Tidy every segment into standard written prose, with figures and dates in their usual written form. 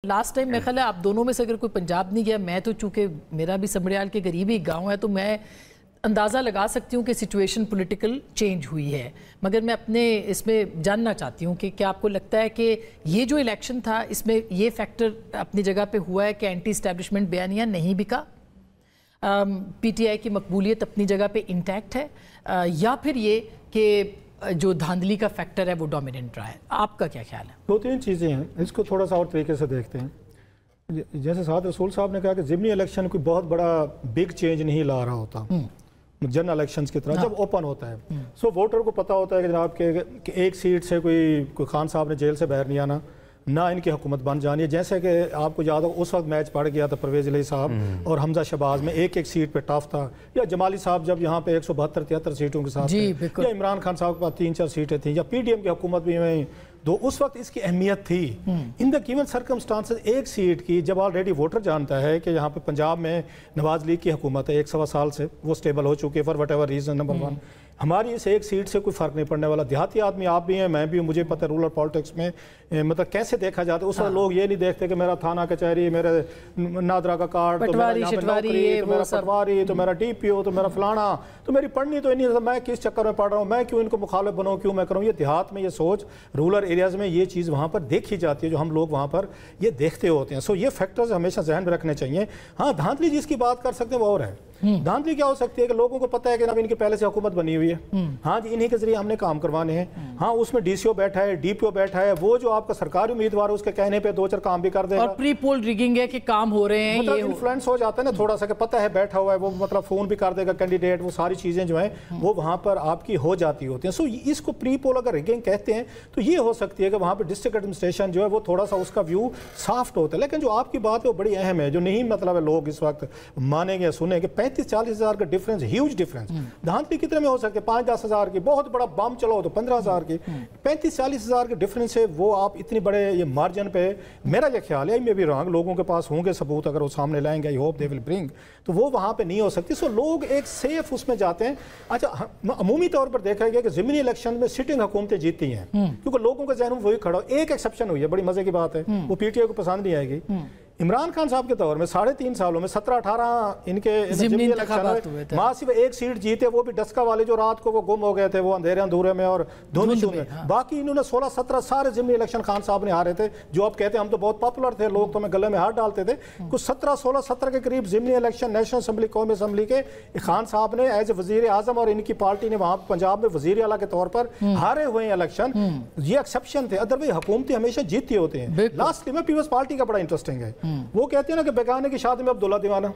Last time میں خیال ہے آپ دونوں میں سے اگر کوئی پنجاب نہیں گیا، میں تو چونکہ میرا بھی سمڑیال کے قریب ہی گاؤں ہے تو میں اندازہ لگا سکتی ہوں کہ سچویشن پولیٹیکل چینج ہوئی ہے، مگر میں اپنے اس میں جاننا چاہتی ہوں کہ کیا آپ کو لگتا ہے کہ یہ جو الیکشن تھا اس میں یہ فیکٹر اپنی جگہ پہ ہوا ہے کہ اینٹی اسٹیبلشمنٹ بیانیہ نہیں بکا، پی ٹی آئی کی مقبولیت اپنی جگہ پہ انٹیکٹ ہے، یا پھر یہ کہ جو دھاندلی کا فیکٹر ہے وہ ڈومیننٹ رہا ہے؟ آپ کا کیا خیال ہے؟ دو تین چیزیں ہیں، اس کو تھوڑا سا اور طریقے سے دیکھتے ہیں۔ جیسے سعد رسول صاحب نے کہا کہ ضمنی الیکشن کوئی بہت بڑا بگ چینج نہیں لا رہا ہوتا جنرل الیکشنز کی طرح، جب اوپن ہوتا ہے سو ووٹر کو پتہ ہوتا ہے کہ جناب کہ ایک سیٹ سے کوئی خان صاحب نے جیل سے باہر نہیں آنا، نہ ان کی حکومت بن جانی ہے۔ جیسے کہ آپ کو یاد ہو اس وقت میچ پڑ گیا تھا پرویز علی صاحب اور حمزہ شہباز میں، ایک ایک سیٹ پہ ٹف تھا، یا جمالی صاحب جب یہاں پہ 172-73 سیٹوں کے ساتھ یا عمران خان صاحب کے پاس 3-4 سیٹیں تھیں، یا پی ڈی ایم کی حکومت بھی میں تو اس وقت اس کی اہمیت تھی۔ ان دا گیون سرکمسٹانسز ایک سیٹ کی جب آلریڈی ووٹر جانتا ہے کہ یہاں پہ پنجاب میں نواز لیگ کی حکومت ہے 1.25 سال سے، وہ سٹیبل ہو چکی ہے for what ever reason, number 1 ہماری اس ایک سیٹ سے کوئی فرق نہیں پڑنے والا۔ دیہاتی آدمی آپ بھی ہیں، میں بھی ہوں، مجھے پتہ ہے رولر پالیٹکس میں مطلب کیسے دیکھا جاتا ہے۔ اس وقت لوگ یہ نہیں دیکھتے کہ میرا تھانہ کچہری، میرے نادرا کا کارڈ، تو میرا یہاں پہ نوکری، تو میرا پٹواری، تو میرا ڈی پی او، تو میرا فلانا، تو میری پڑھنی تو نہیں، میں کس چکر میں پڑھ رہا ہوں، میں کیوں ان کو مخالف بنوں، کیوں میں کروں۔ یہ دیہات میں یہ سوچ، رولر ایریاز میں یہ چیز وہاں پر دیکھی جاتی ہے جو ہم لوگ وہاں پر یہ دیکھتے ہوتے ہیں۔ سو یہ فیکٹرز ہمیشہ ذہن میں رکھنے چاہیے۔ ہاں دھاندلی جس کی بات کر سکتے ہیں وہ اور ہے۔ دھاندلی کیا ہو سکتی ہے کہ لوگوں کو پتہ ہے کہ ان کی پہلے سے حکومت بنی ہوئی ہے، ہاں جی انہی کے ذریعے ہم نے کام کروانے ہیں، ہاں اس میں ڈی سی او بیٹھا ہے، ڈی پی او بیٹھا ہے، وہ جو آپ کا سرکاری امیدوار ہے اس کے کہنے پہ 2-4 کام بھی کر دے گا، اور پری پول ریگنگ ہے کہ کام ہو رہے ہیں، مطلب انفلوئنس ہو جاتا ہے نا تھوڑا سا کہ پتہ ہے بیٹھا ہوا ہے وہ، مطلب فون بھی کر دے گا کینڈیڈیٹ، وہ ساری چیزیں جو ہیں وہ وہاں پر آپ کی ہو جاتی ہوتی ہیں۔ سو اس کو پری پول اگر ریگنگ کہتے ہیں تو یہ ہو سکتی ہے کہ وہاں پہ ڈسٹرکٹ ایڈمنسٹریشن جو ہے وہ تھوڑا سا اس کا ویو سافٹ ہوتا ہے۔ لیکن جو آپ کی بات ہے وہ بڑی اہم ہے، جو نہیں مطلب ہے لوگ اس وقت مانیں گے یا سنیں کہ 35-40 ہزار کا ڈفرینس، ہیوج ڈفرینس۔ دھاندلی کتنے میں ہو سکتے ہیں؟ 5-10 ہزار کی، بہت بڑا بم چلاؤ تو 15 ہزار کی، 35-40 ہزار کے ڈفرینس ہے، وہ آپ اتنی بڑے یہ مارجن پہ، میرا یہ خیال ہے میں بھی رانگ، لوگوں کے پاس ہوں گے ثبوت اگر وہ سامنے لائیں گے، آئی ہوپ دے ول برنگ، تو وہ وہاں پہ نہیں ہو سکتی۔ سو لوگ ایک سیف اس میں جاتے ہیں۔ اچھا عمومی طور پر دیکھا گیا کہ ضمنی الیکشن میں سٹنگ حکومتیں جیتی ہیں کیونکہ لوگوں کے ذہن میں وہی کھڑا ہو۔ ایک ایکسیپشن ہوئی ہے، بڑی مزے کی بات ہے، وہ پی ٹی آئی کو پسند نہیں آئے گی۔ عمران خان صاحب کے دور میں 3.5 سالوں میں 17-18 ان کے ضمنی الیکشن میں ماں صرف ایک سیٹ جیتے، وہ بھی ڈسکا والے جو رات کو وہ گم ہو گئے تھے، وہ اندھیرے اندھورے میں اور دھند میں، باقی انہوں نے 16-17 سارے ضمنی الیکشن خان صاحب نے ہارے تھے۔ جو آپ کہتے ہیں ہم تو بہت پاپولر تھے، لوگ تو ہمیں گلے میں ہاتھ ڈالتے تھے، کچھ 17-16-17 کے قریب ضمنی الیکشن نیشنل اسمبلی، قومی اسمبلی کے خان صاحب نے ایز اے وزیر اعظم اور ان کی پارٹی نے وہاں پنجاب میں وزیر اعلیٰ کے طور پر ہارے ہوئے ہیں الیکشن۔ یہ ایکسیپشن تھے، ادروائز حکومتیں ہمیشہ جیتی ہوتے ہیں۔ لاسٹلی میں پیپلز پارٹی کا بڑا انٹرسٹنگ ہے، وہ کہتے ہیں نا کہ بیگانے کی شادی میں عبداللہ دیوانہ،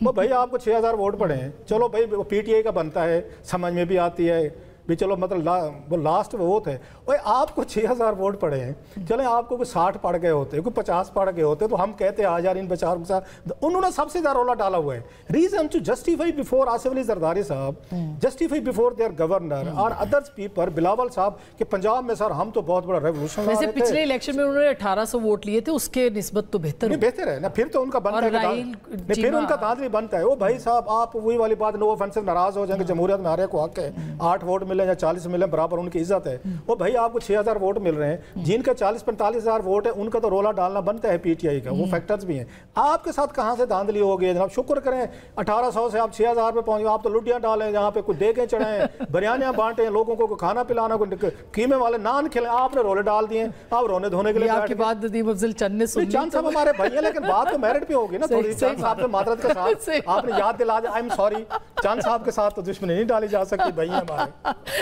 وہ بھائی آپ کو 6000 ووٹ پڑے ہیں، چلو بھائی پی ٹی آئی کا بنتا ہے، سمجھ میں بھی آتی ہے بھی، چلو مطلب وہ لاسٹ وہ تھے، آپ کو 6000 ووٹ پڑے ہیں، چلیں آپ کو کوئی 60 پڑ گئے ہوتے، کوئی 50 پڑ گئے ہوتے تو ہم کہتے ہیں یار ان بیچاروں کے ساتھ۔ انہوں نے سب سے زیادہ رولا ڈالا ہوا ہے، reason to justify before Asif Ali Zardari صاحب، جسٹیفائی بفور دیئر گورنر اور ادرس پیپل، بلاول صاحب کہ پنجاب میں سر ہم تو بہت بڑا ریولوشن لا رہے تھے۔ پچھلے الیکشن میں انہوں نے 1800 ووٹ لیے تھے، اس کے نسبت تو بہتر ہے نا، پھر تو ان کا بنتا ہے، پھر ان کا دھاندلی بنتا ہے۔ وہ بھائی صاحب آپ وہی والی بات، نو آفینسو، ناراض ہو جائیں کہ جمہوریت میں ہر ایک کو حق ہے 8 ووٹ ملے یا 40 ملے، برابر ان کی عزت ہے۔ وہ بھائی آپ کو 6000 ووٹ مل رہے ہیں، جن کا 40-45 ہزار ووٹ ہے ان کا تو رولا ڈالنا بنتا ہے پی ٹی آئی کا، وہ فیکٹرز بھی ہیں۔ آپ کے ساتھ کہاں سے دھاندلی ہو گئی ہے جناب؟ شکر کریں 1800 سے آپ 6000 پہ پہنچ گئے، آپ تو لٹیاں ڈالیں، جہاں پہ کوئی دیگیں چڑھائیں، بریانیاں بانٹیں، لوگوں کو کھانا پلانا، کوئی قیمے والے نان کھلائیں، آپ نے رولے ڈال دیے، آپ رونے دھونے کے لیے۔ آپ کی بات ندیم افضل چند نے سنی، چند صاحب ہمارے بھائی ہیں، لیکن بات تو میرٹ پہ ہوگی نا تھوڑی، چند صاحب سے معذرت کے ساتھ آپ نے یاد دلا دیا، آئی ایم سوری، چند صاحب کے ساتھ تو دشمنی نہیں ڈالی جا سکتی، بھائی ہمارے۔